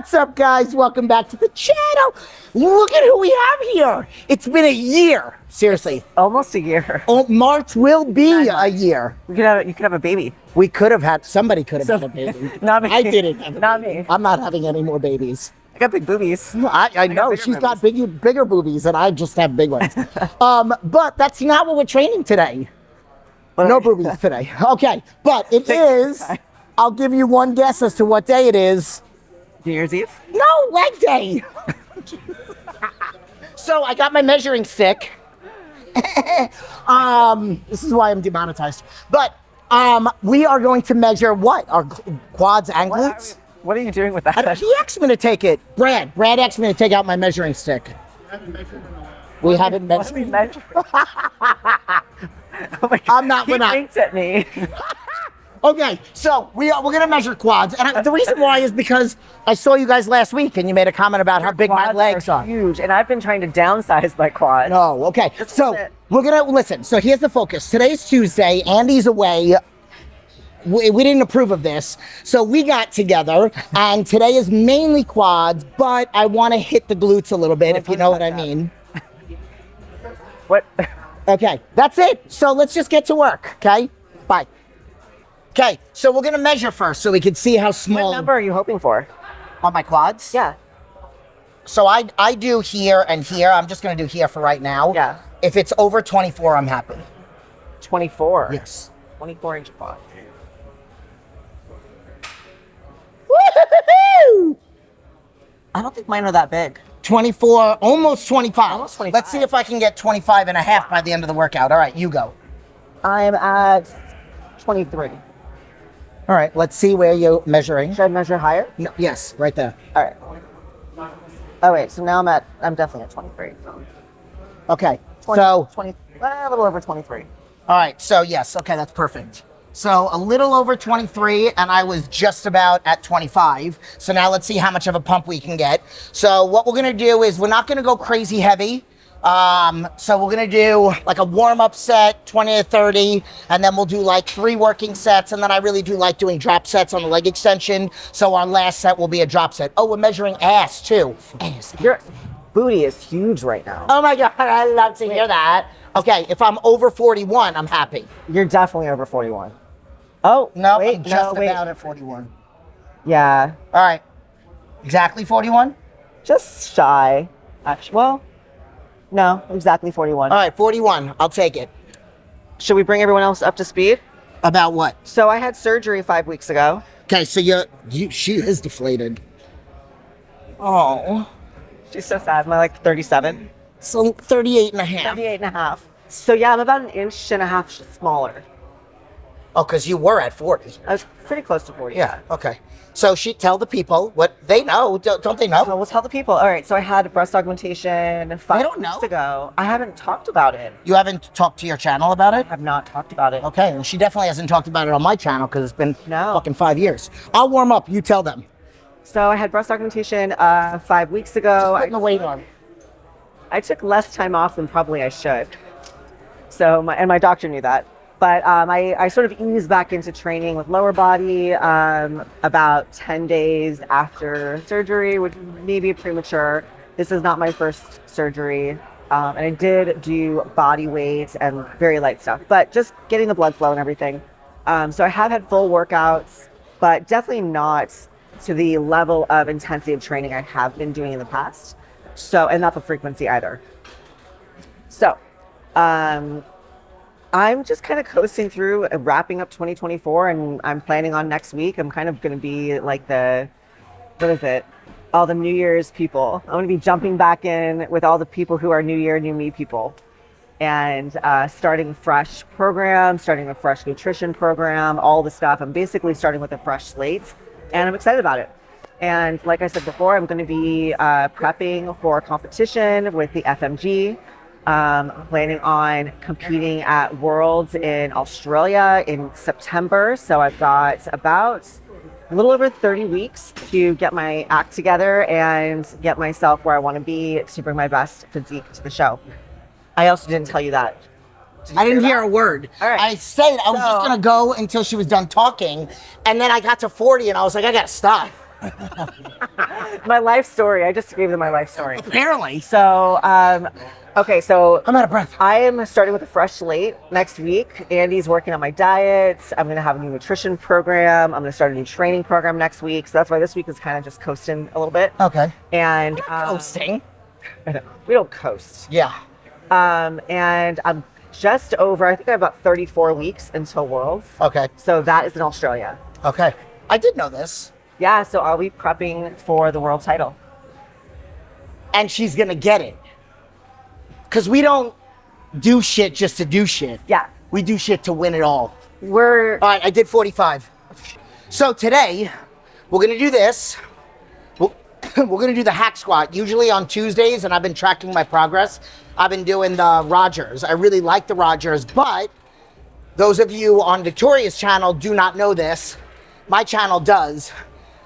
What's up, guys? Welcome back to the channel. Look at who we have here. It's been a year. Seriously. Almost a year. Oh, March will be a year. You could have a baby. We could have had, somebody could have had a baby. Not me. I didn't have a Not baby. me. I'm not having any more babies. I got big boobies. I know, she's got bigger boobies and I just have big ones. But that's not what we're training today. No boobies today. Okay, but it is, I'll give you one guess as to what day it is. New Year's Eve? No, leg day. So I got my measuring stick. This is why I'm demonetized. But we are going to measure what? Our quads and glutes? What are you doing with that? He asked me to take it. Brad asked me to take out my measuring stick. We haven't measured. What are we measuring? Oh my God. I'm not. He We're not. winks at me. Okay, so we're gonna measure quads, and the reason why is because I saw you guys last week, and you made a comment about how big my legs are. Huge, and I've been trying to downsize my quad. No, okay. So we're gonna listen. So here's the focus. Today's Tuesday. Andy's away. We didn't approve of this, so we got together, and today is mainly quads, but I want to hit the glutes a little bit, if you know what I mean. What? Okay, that's it. So let's just get to work. Okay, bye. Okay, so we're gonna measure first, so we can see how small. What number are you hoping for? On my quads? Yeah. So I do here and here. I'm just gonna do here for right now. Yeah. If it's over 24, I'm happy. 24. Yes. 24-inch quad. Woo-hoo-hoo-hoo! I don't think mine are that big. 24, almost 25. Almost 25. Let's see if I can get 25 and a half by the end of the workout. All right, you go. I'm at 23. All right, let's see where you're measuring. Should I measure higher? No, yes, right there. All right. Oh wait, so now I'm definitely at 23. Okay, 20, so 20, a little over 23. all right, so yes, okay, that's perfect. So a little over 23, and I was just about at 25. So now let's see how much of a pump we can get. So what we're gonna do is we're not gonna go crazy heavy. So we're gonna do like a warm-up set, 20 to 30, and then we'll do like 3 working sets, and then I really do like doing drop sets on the leg extension. So our last set will be a drop set. Oh, we're measuring ass too. Ass. Your booty is huge right now. Oh my God, I love to hear that. Okay, if I'm over 41, I'm happy. You're definitely over 41. Oh, No, wait, I'm just no, wait. about at 41. Yeah, All right, exactly 41? just shy. Actually, well, no, exactly 41. All right, 41, I'll take it. Should we bring everyone else up to speed? About what? So I had surgery 5 weeks ago. Okay, so she is deflated. Oh. She's so sad. Am I like 37? So 38 and a half. 38 and a half. So yeah, I'm about 1.5 inches smaller. Oh, because you were at 40. I was pretty close to 40. Yeah, okay. So tell the people what they know. Don't they know? So we'll tell the people. All right, so I had breast augmentation 5 don't weeks know. ago. I haven't talked about it. You haven't talked to your channel about it? I have not talked about it. Okay, and she definitely hasn't talked about it on my channel because it's been No. fucking 5 years. I'll warm up. You tell them. So I had breast augmentation 5 weeks ago. Putting the weight on. I took less time off than probably I should. So my doctor knew that. But I sort of eased back into training with lower body about 10 days after surgery, which may be premature. This is not my first surgery. And I did do body weight and very light stuff, but just getting the blood flow and everything. So I have had full workouts, but definitely not to the level of intensity of training I have been doing in the past. So, and not the frequency either. So, I'm just kind of coasting through, wrapping up 2024, and I'm planning on next week. I'm kind of going to be like all the New Year's people. I'm going to be jumping back in with all the people who are New Year, New Me people, and starting a fresh program, starting a fresh nutrition program, all the stuff. I'm basically starting with a fresh slate, and I'm excited about it. And like I said before, I'm going to be prepping for competition with the FMG. Planning on competing at Worlds in Australia in September. So I've got about a little over 30 weeks to get my act together and get myself where I want to be to bring my best physique to the show. I also didn't tell you that. I didn't hear a word. All right. I said I was just going to go until she was done talking, and then I got to 40, and I was like, I got to stop. My life story. I just gave them my life story. Apparently. So, okay, so I'm out of breath. I am starting with a fresh slate next week. Andy's working on my diet. I'm going to have a new nutrition program. I'm going to start a new training program next week. So that's why this week is kind of just coasting a little bit. Okay. And Coasting. we don't coast. Yeah. And I'm just over, I think I have about 34 weeks until Worlds. Okay. So that is in Australia. Okay. I did know this. Yeah, so I'll be prepping for the world title. And she's going to get it. Because we don't do shit just to do shit. Yeah. We do shit to win it all. All All right, I did 45. So today, we're going to do this. We're going to do the hack squat, usually on Tuesdays, and I've been tracking my progress. I've been doing the Rogers. I really like the Rogers, but those of you on Victoria's channel do not know this. My channel does.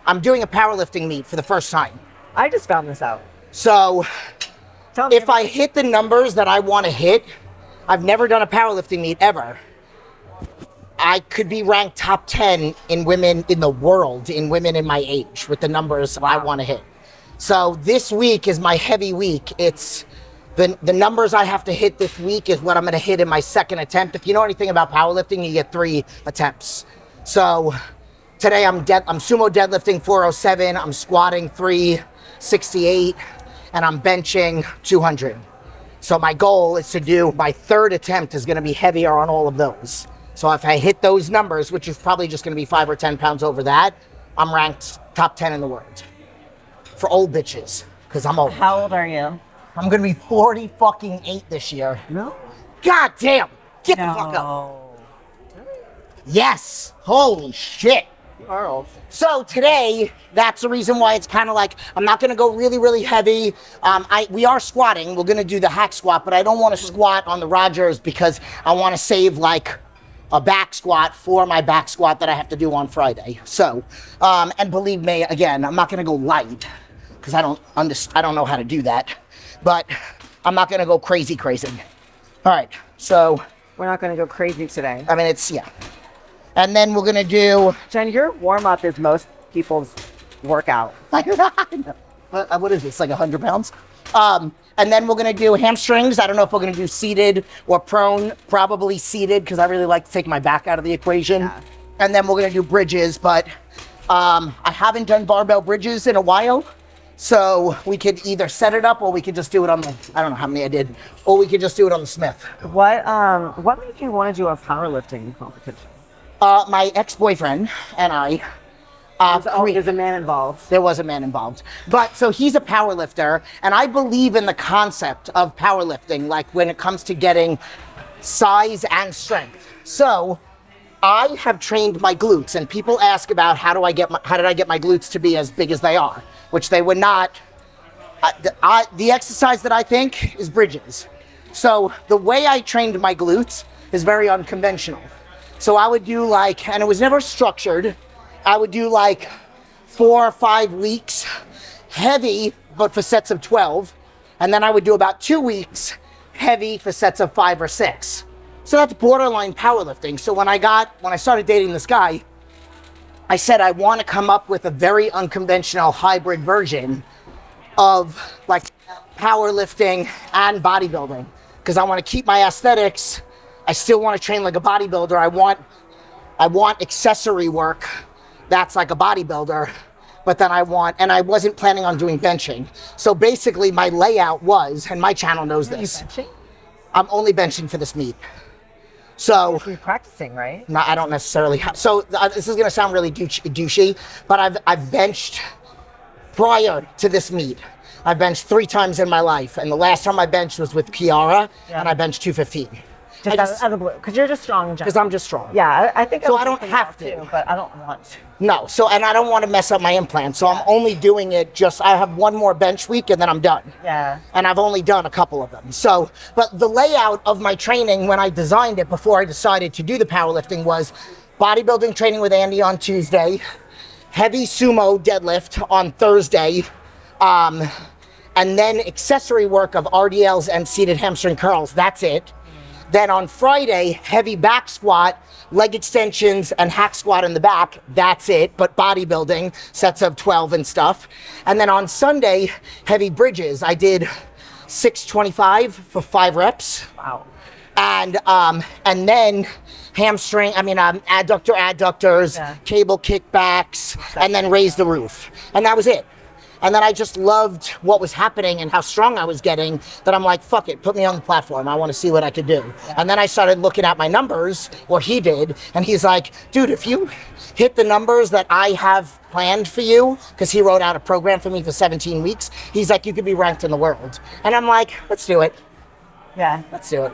I'm doing a powerlifting meet for the first time. I just found this out. So Tell me if I hit the numbers that I want to hit, I've never done a powerlifting meet ever. I could be ranked top 10 in women in the world, in women in my age, with the numbers I want to hit. So this week is my heavy week. It's the numbers I have to hit this week is what I'm going to hit in my second attempt. If you know anything about powerlifting, you get 3 attempts. So today I'm sumo deadlifting 407, I'm squatting 368, and I'm benching 200. So my goal is to do, my third attempt is going to be heavier on all of those. So if I hit those numbers, which is probably just going to be 5 or 10 pounds over that, I'm ranked top 10 in the world. For old bitches, because I'm old. How old are you? I'm going to be 40 fucking 8 this year. No. God damn! Get the fuck up. Yes! Holy shit! You are old. So today, that's the reason why it's kind of like, I'm not going to go really, really heavy. We are squatting. We're going to do the hack squat, but I don't want to squat on the Rogers because I want to save like a back squat for my back squat that I have to do on Friday. So, and believe me, again, I'm not going to go light because I don't know how to do that, but I'm not going to go crazy. All right. So We're not going to go crazy today. I mean, yeah. And then we're going to do, Jen, your warm-up is most people's workout. what is this, like 100 pounds? And then we're going to do hamstrings. I don't know if we're going to do seated or prone, probably seated because I really like to take my back out of the equation. Yeah. And then we're going to do bridges, but I haven't done barbell bridges in a while. So we could either set it up or we could just do it on the, I don't know how many I did, or we could just do it on the Smith. What made you want to do a powerlifting competition? My ex-boyfriend and I, There's a man involved. there was a man involved. But so he's a power lifter, and I believe in the concept of powerlifting, like when it comes to getting size and strength. So I have trained my glutes, and people ask about how did I get my glutes to be as big as they are, which they would not. The exercise that I think is bridges. So the way I trained my glutes is very unconventional. So I would do like, and it was never structured, I would do like 4 or 5 weeks heavy, but for sets of 12. And then I would do about 2 weeks heavy for sets of 5 or 6. So that's borderline powerlifting. So when I started dating this guy, I said I want to come up with a very unconventional hybrid version of like powerlifting and bodybuilding, because I want to keep my aesthetics. I still want to train like a bodybuilder. I want accessory work that's like a bodybuilder, but then I wasn't planning on doing benching. So basically my layout was, and my channel knows this. Are you benching? I'm only benching for this meet. So You're practicing, right? no, I don't necessarily have, so this is going to sound really douchey, but I've benched prior to this meet. I've benched 3 times in my life, and the last time I benched was with Kiara, and I benched 215. Just out of the blue, because you're just strong in general. Because I'm just strong. Yeah, I think. So I don't have to. Too, but I don't want to. No, and I don't want to mess up my implant, so I'm only doing it I have 1 more bench week and then I'm done. Yeah. And I've only done a couple of them. So, but the layout of my training when I designed it before I decided to do the powerlifting was bodybuilding training with Andy on Tuesday, heavy sumo deadlift on Thursday, and then accessory work of RDLs and seated hamstring curls. That's it. Then on Friday, heavy back squat, leg extensions, and hack squat in the back. That's it, but bodybuilding, sets of 12 and stuff. And then on Sunday, heavy bridges. I did 625 for 5 reps. Wow. And then adductors, Yeah. cable kickbacks, and then raise the roof. And that was it. And then I just loved what was happening and how strong I was getting, that I'm like, fuck it, put me on the platform. I want to see what I could do. Yeah. And then I started looking at my numbers, or he did, and he's like, dude, if you hit the numbers that I have planned for you, because he wrote out a program for me for 17 weeks, he's like, you could be ranked in the world. And I'm like, let's do it. Yeah. Let's do it.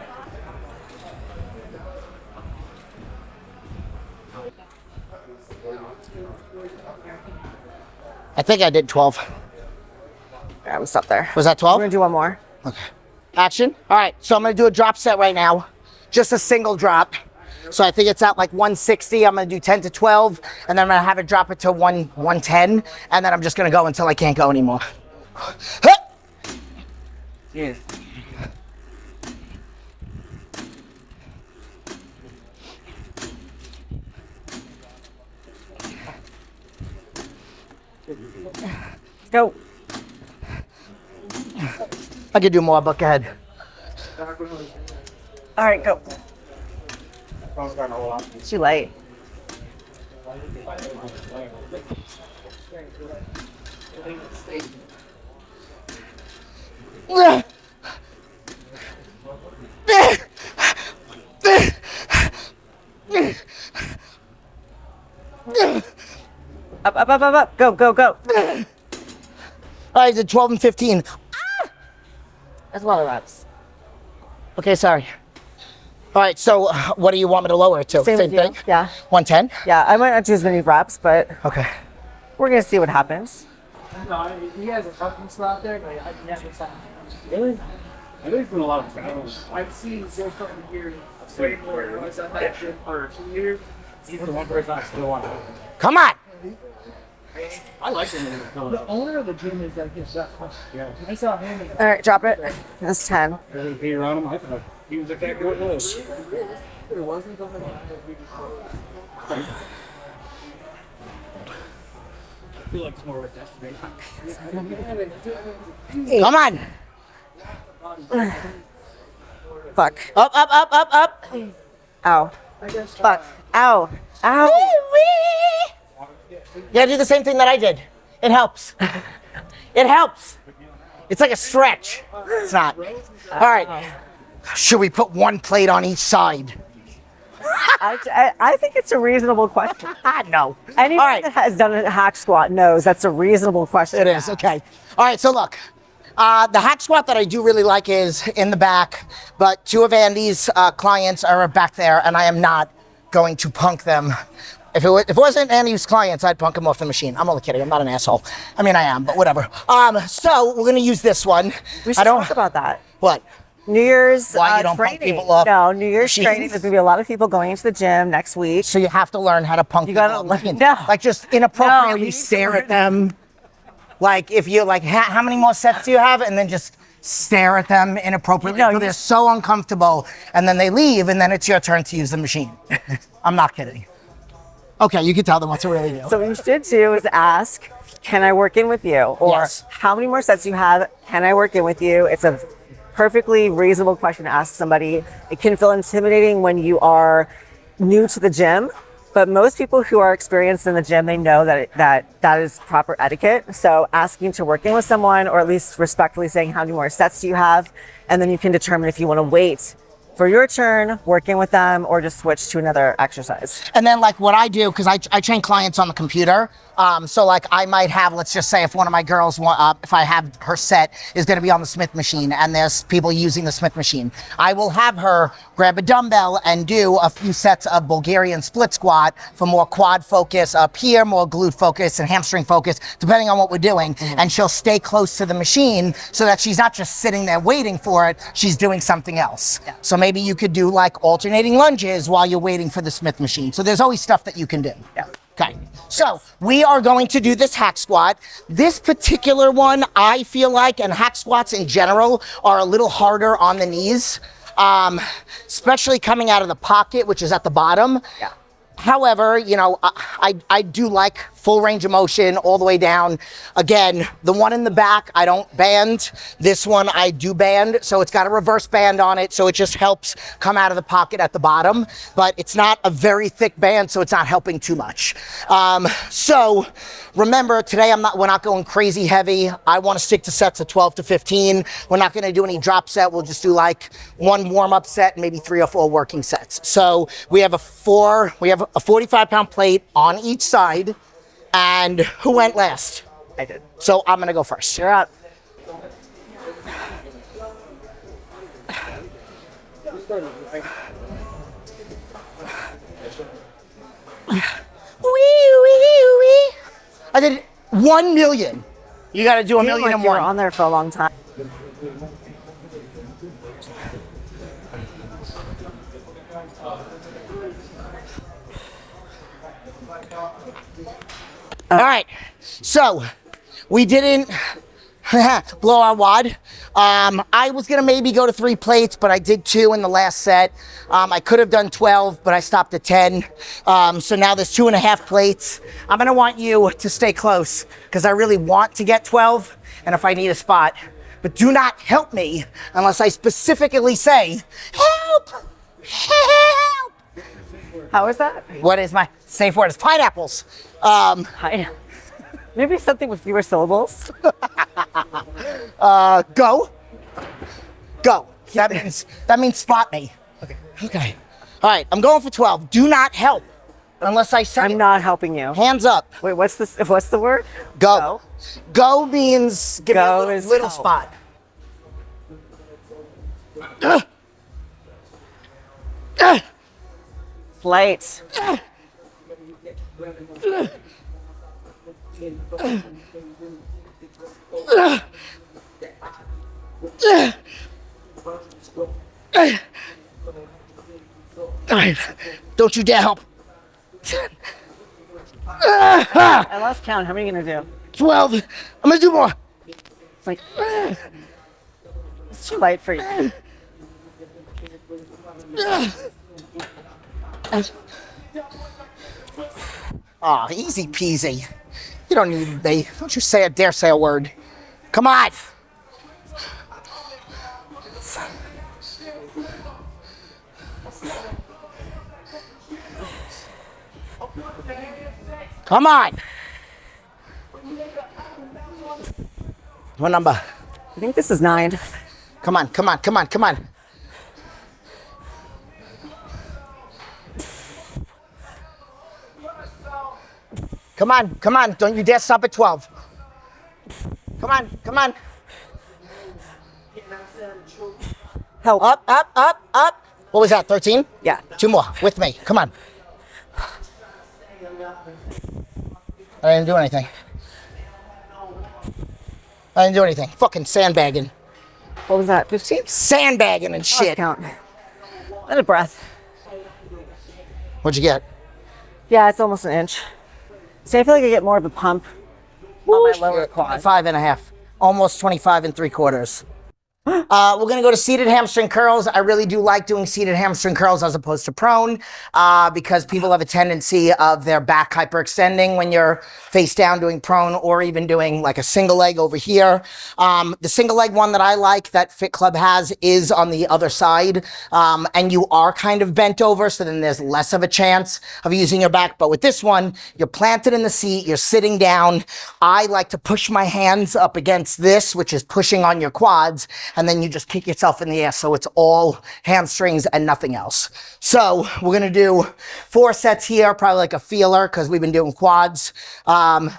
I think I did 12. I'm gonna stop there. Was that We're 12? gonna do one more. Okay. Action. All right. So I'm going to do a drop set right now. Just a single drop. So I think it's at like 160. I'm going to do 10 to 12. And then I'm going to have it drop it to 110. And then I'm just going to go until I can't go anymore. Yes. Go. I could do more, but go ahead. All right, go. It's too late. Up, up, up, up, up. Go, go, go. All right, I did 12 and 15. That's a lot of reps. Okay, sorry. All right, so what do you want me to lower it to? Same as you. thing? Yeah. 110? Yeah, I might not do as many reps, but Okay. we're gonna see what happens. No, he has a parking spot out there, but I've never seen him. Really? I think it's been a lot of travels. I've seen there's something here. Waiting for it. I was at that shit for 2 years. He's the one person I still want. Come on. I like him. The owner of the gym is like his that much. Yeah. I saw him. All right, drop it. That's 10. Really be around him. I thought he was a cat good nose. There wasn't something I feel like it's more of a destination. Come on. Fuck. Up, up, up, up, up. Ow. Fuck. Ow. Ow. You gotta do the same thing that I did. It helps. It helps. It's like a stretch. It's not. All right. Should we put one plate on each side? I think it's a reasonable question. No. Anyone All right. that has done a hack squat knows that's a reasonable question. It is, okay. All right, so look. The hack squat that I do really like is in the back, but 2 of Andy's clients are back there, and I am not going to punk them. If it wasn't Andy's clients, I'd punk him off the machine. I'm only kidding. I'm not an asshole. I mean, I am, but whatever. So we're going to use this one. We should talk about that. What? New Year's Why you don't punk training. people off No, New Year's machines? training. There's going to be a lot of people going into the gym next week. So you have to learn how to punk You people gotta off the machine. no. Like just inappropriately No, you need to stare learn- at them. Like if you like, how many more sets do you have? And then just stare at them inappropriately. No, until you- they're so uncomfortable, and then they leave, and then it's your turn to use the machine. I'm not kidding. Okay, you can tell them what to really do. So what you should do is ask, can I work in with you? Or Yes. how many more sets you have? Can I work in with you? It's a perfectly reasonable question to ask somebody. It can feel intimidating when you are new to the gym, but most people who are experienced in the gym, they know that is proper etiquette. So asking to work in with someone, or at least respectfully saying how many more sets do you have, and then you can determine if you want to wait for your turn, working with them, or just switch to another exercise. And then like what I do, because I train clients on the computer. So like I might have, let's just say if one of my girls, if I have her set is going to be on the Smith machine and there's people using the Smith machine, I will have her grab a dumbbell and do a few sets of Bulgarian split squat for more quad focus up here, more glute focus and hamstring focus, depending on what we're doing. And she'll stay close to the machine so that she's not just sitting there waiting for it, she's doing something else. Yeah. So maybe you could do like alternating lunges while you're waiting for the Smith machine. So there's always stuff that you can do. Yeah. Okay, so we are going to do this hack squat. This particular one, I feel like, and hack squats in general, are a little harder on the knees. especially coming out of the pocket, which is at the bottom. Yeah. However, you know, I do like full range of motion all the way down. Again, the one in the back, I don't band. This one I do band, so it's got a reverse band on it, so it just helps come out of the pocket at the bottom, but it's not a very thick band, so it's not helping too much. So remember, today we're not going crazy heavy. I want to stick to sets of 12 to 15. We're not going to do any drop set. We'll just do like one warm-up set, maybe 3 or 4 working sets. So we have a 45-pound plate on each side. And who went last? I did. So I'm gonna go first. You're up. Wee. I did 1 million. You gotta do a million and You were one. on there for a long time. All right, so we didn't blow our wad. I was gonna maybe go to 3 plates, but I did 2 in the last set. I could have done 12, but I stopped at 10. So now there's 2.5 plates. I'm gonna want you to stay close because I really want to get 12, and if I need a spot. But do not help me unless I specifically say, help, help. How was that? What is my safe word? It's pineapples. Maybe something with fewer syllables. Go. That means spot me. Okay. All right, I'm going for 12. Do not help unless I say I'm not helping you. hands up. Wait, what's the word? Go. Go means give Go me a is little help. spot. Light. All right, don't you dare help. I lost count. How many are you gonna do? 12. I'm gonna do more. It's like it's too light for you. Oh, easy peasy. You don't need me. Don't you dare say a word. Come on. Come on. What number? I think this is 9. Come on. Come on. Don't you dare stop at 12. Come on. Help. Up. What was that, 13? Yeah. 2 more, with me. Come on. I didn't do anything. Fucking sandbagging. What was that? 15? Sandbagging and Lost shit. count. Let a breath. What'd you get? Yeah, it's almost an inch. See, I feel like I get more of a pump on my lower quad. 5.5. Almost 25 3/4. We're gonna go to seated hamstring curls. I really do like doing seated hamstring curls as opposed to prone because people have a tendency of their back hyperextending when you're face down doing prone or even doing like a single leg over here. The single leg one that I like that Fit Club has is on the other side, and you are kind of bent over, so then there's less of a chance of using your back. But with this one, you're planted in the seat, you're sitting down. I like to push my hands up against this, which is pushing on your quads, and then you just kick yourself in the ass, so it's all hamstrings and nothing else. So we're gonna do 4 sets here, probably like a feeler, because we've been doing quads. And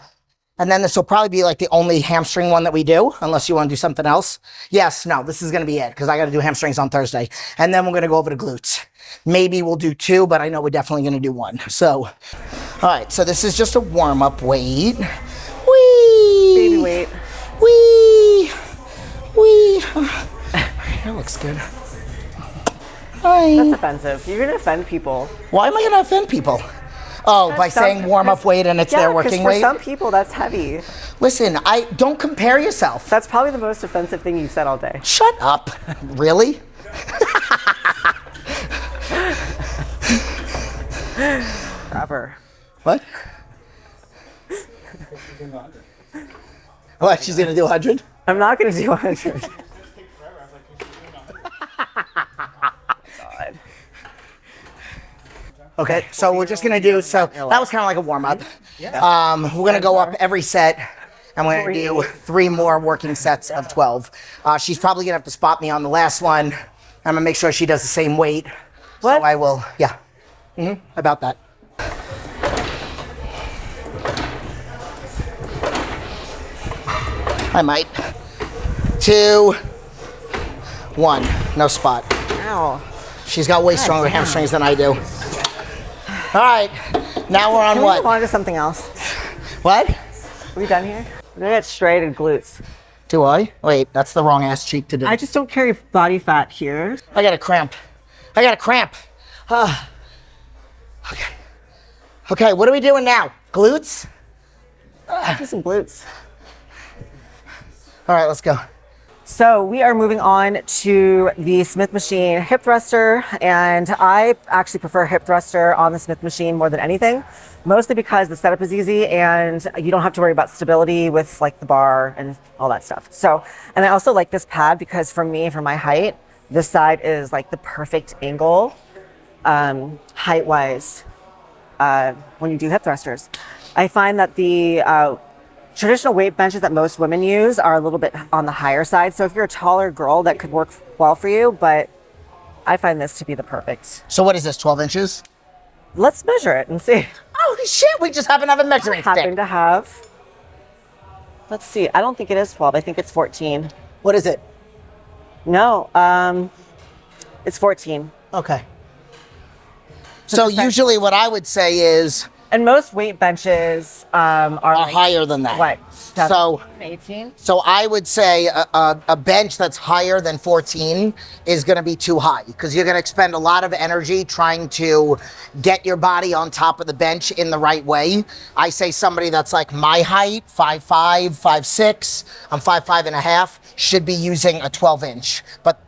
then this will probably be like the only hamstring one that we do, unless you want to do something else. Yes, no, this is gonna be it, because I gotta do hamstrings on Thursday. And then we're gonna go over to glutes. Maybe we'll do 2, but I know we're definitely gonna do 1. So, all right, so this is just a warm-up weight. Whee! Baby weight. Whee! That looks good. Hi. That's offensive. You're gonna offend people. Why am I going to offend people? Oh, by saying warm-up weight and it's their working weight? For some people, that's heavy. Listen, don't compare yourself. That's probably the most offensive thing you've said all day. Shut up. Really? Forever. What? What? She's gonna do 100? I'm not going to do 100. God. Okay, so we're just gonna do, so that was kind of like a warm up. We're gonna go up every set and we're gonna do 3 more working sets of 12. She's probably gonna have to spot me on the last one. I'm gonna make sure she does the same weight. What? So I will, yeah. About that. I might. 2, 1, no spot. Ow. She's got way stronger damn. hamstrings than I do. All right, now we're on Can we what? move on to something else? What? Are we done here? We're going to get straight and glutes. Do I? Wait, that's the wrong ass cheek to do. I just don't carry body fat here. I got a cramp. I got a cramp. Okay. Okay, what are we doing now? Glutes? Do some glutes. All right, let's go. So we are moving on to the Smith machine hip thruster, and I actually prefer hip thruster on the Smith machine more than anything, mostly because the setup is easy and you don't have to worry about stability with like the bar and all that stuff. So, and I also like this pad because for me, for my height, this side is like the perfect angle, height-wise, when you do hip thrusters. I find that the traditional weight benches that most women use are a little bit on the higher side. So if you're a taller girl, that could work well for you, but I find this to be the perfect. So what is this, 12 inches? Let's measure it and see. Oh shit, we just happen to have a measuring Happen stick. to have, let's see, I don't think it is 12, I think it's 14. What is it? No, it's 14. Okay. So usually what I would say is And most weight benches are like, higher than that. what, So 18? So I would say a bench that's higher than 14 is going to be too high because you're going to expend a lot of energy trying to get your body on top of the bench in the right way. I say somebody that's like my height, 5'5", 5'6", I'm 5'5" and a half, should be using a 12 inch. But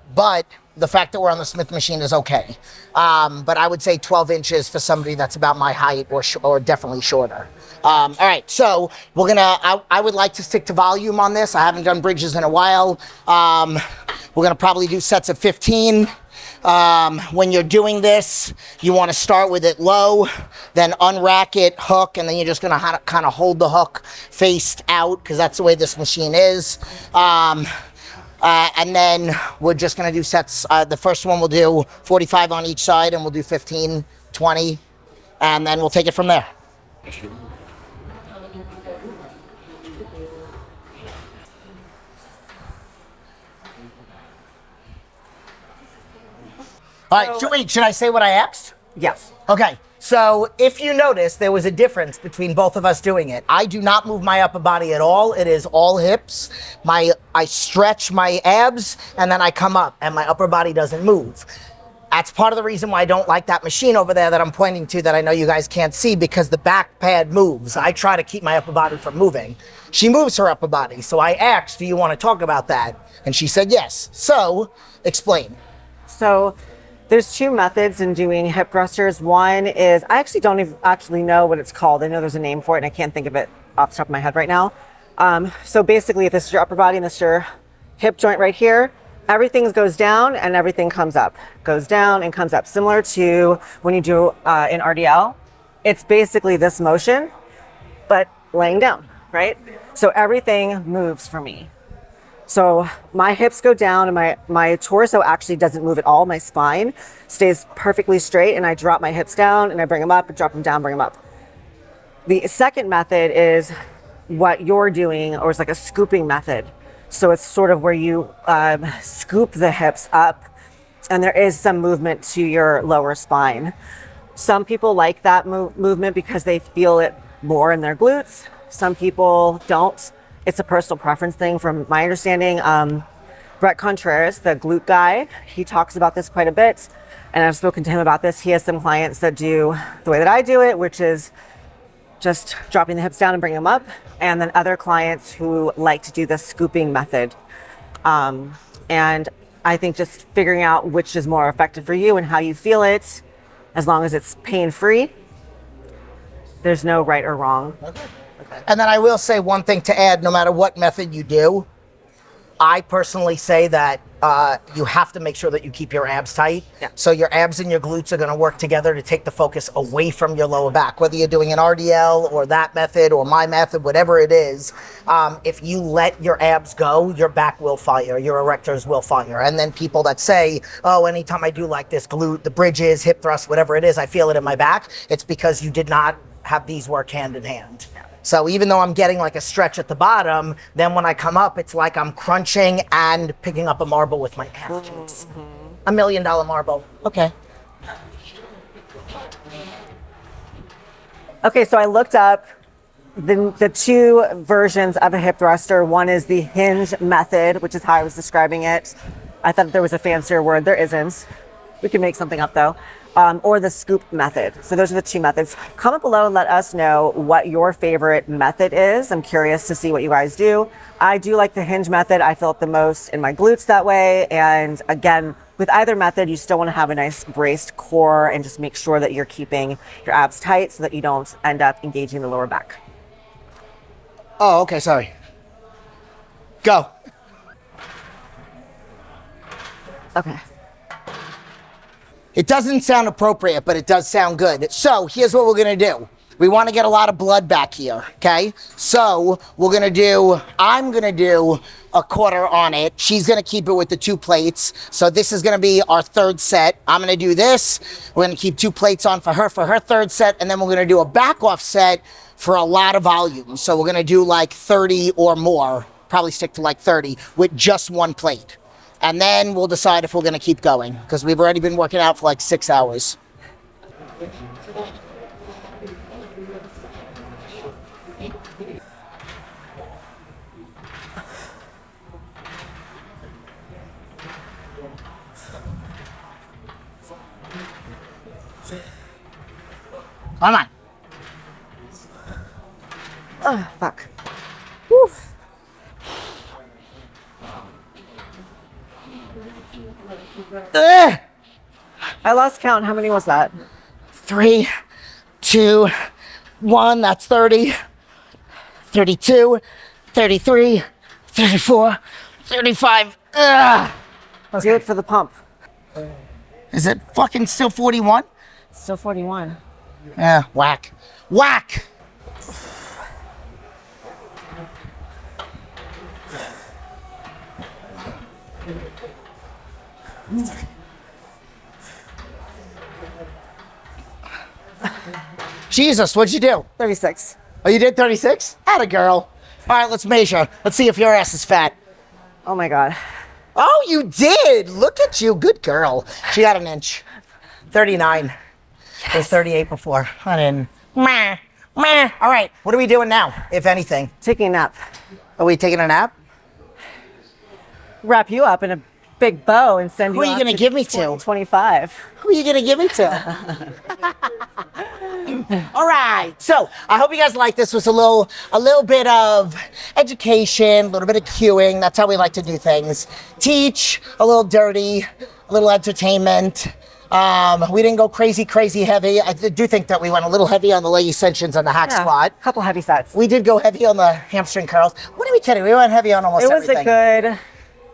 the fact that we're on the Smith machine is okay. But I would say 12 inches for somebody that's about my height or definitely shorter. All right, so we're gonna, I would like to stick to volume on this. I haven't done bridges in a while. We're gonna probably do sets of 15. When you're doing this, you wanna start with it low, then unrack it, hook, and then you're just gonna kind of hold the hook faced out because that's the way this machine is. And then we're just gonna do sets. The first one we'll do 45 on each side and we'll do 15, 20, and then we'll take it from there. All right, wait, should I say what I asked? Yes. Okay, so if you notice, there was a difference between both of us doing it. I do not move my upper body at all. It is all hips. I stretch my abs, and then I come up, and my upper body doesn't move. That's part of the reason why I don't like that machine over there that I'm pointing to that I know you guys can't see because the back pad moves. I try to keep my upper body from moving. She moves her upper body, so I asked, do you want to talk about that? And she said yes. So, explain. So there's 2 methods in doing hip thrusters. One is, I actually don't even actually know what it's called. I know there's a name for it and I can't think of it off the top of my head right now. So basically, if this is your upper body and this is your hip joint right here, everything goes down and everything comes up. Goes down and comes up. Similar to when you do in RDL. It's basically this motion, but laying down, right? So everything moves for me. So my hips go down and my torso actually doesn't move at all. My spine stays perfectly straight and I drop my hips down and I bring them up and drop them down, bring them up. The second method is what you're doing, or it's like a scooping method. So it's sort of where you scoop the hips up and there is some movement to your lower spine. Some people like that movement because they feel it more in their glutes. Some people don't. It's a personal preference thing from my understanding. Brett Contreras, the glute guy, he talks about this quite a bit. And I've spoken to him about this. He has some clients that do the way that I do it, which is just dropping the hips down and bringing them up. And then other clients who like to do the scooping method. And I think just figuring out which is more effective for you and how you feel it, as long as it's pain-free, There's no right or wrong. And then I will say one thing to add, no matter what method you do, I personally say that you have to make sure that you keep your abs tight. Yeah. So your abs and your glutes are going to work together to take the focus away from your lower back. Whether you're doing an RDL or that method or my method, whatever it is, if you let your abs go, your back will fire, your erectors will fire. And then people that say, oh, anytime I do like this glute, the bridges, hip thrust, whatever it is, I feel it in my back, it's because you did not have these work hand in hand. So even though I'm getting like a stretch at the bottom, then when I come up, it's like I'm crunching and picking up a marble with my calf cheeks. $1 million marble. Okay. Okay, so I looked up the two versions of a hip thruster. One is the hinge method, which is how I was describing it. I thought there was a fancier word. There isn't. We can make something up though. Or the scoop method. So those are the two methods. Comment below and let us know what your favorite method is. I'm curious to see what you guys do. I do like the hinge method. I feel it the most in my glutes that way. And again, with either method, you still want to have a nice braced core and just make sure that you're keeping your abs tight so that you don't end up engaging the lower back. Oh, okay, sorry. Go. Okay. It doesn't sound appropriate, but it does sound good. So here's what we're gonna do. We wanna get a lot of blood back here, okay? So I'm gonna do a quarter on it. She's gonna keep it with the 2 plates. So this is gonna be our 3rd set. I'm gonna do this. We're gonna keep 2 plates on for her 3rd set, and then we're gonna do a back off set for a lot of volume. So we're gonna do like 30 or more, probably stick to like 30 with just 1 plate. And then we'll decide if we're gonna keep going because we've already been working out for like 6 hours. Come on. Oh, fuck. Woo. I lost count. How many was that? 3, 2, 1, that's 30, 32, 33, 34, 35. Ugh. Let's do it for the pump. Is it fucking still 41? Still 41. Yeah, whack. Whack! Jesus, what'd you do? 36. Oh, you did 36? Atta girl. All right, let's measure. Let's see if your ass is fat. Oh my God. Oh, you did. Look at you. Good girl. She got an inch. 39. Yes. It was 38 before. I didn't. Meh. Meh. All right. What are we doing now, if anything? Taking a nap. Are we taking a nap? Wrap you up in a big bow and send you Who are you going to give me to? 25. Who are you going to give it to? All right. So I hope you guys like this. Was a little bit of education, a little bit of cueing. That's how we like to do things. Teach, a little dirty, a little entertainment. We didn't go crazy heavy. I do think that we went a little heavy on the leg extensions and the hack squat. A couple heavy sets. We did go heavy on the hamstring curls. What are we kidding? We went heavy on almost everything. It was a good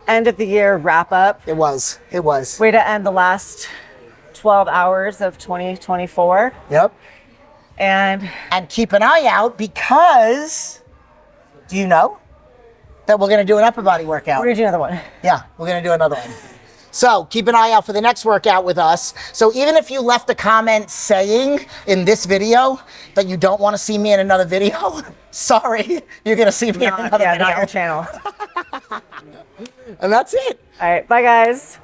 end of the year wrap up. It was. Way to end the last 12 hours of 2024. Yep. And keep an eye out because, do you know that we're going to do an upper body workout? we're gonna do another one. Yeah, we're going to do another one. So keep an eye out for the next workout with us. So even if you left a comment saying in this video that you don't want to see me in another video, sorry, you're going to see me in another video. Not your channel. And that's it. All right, bye guys.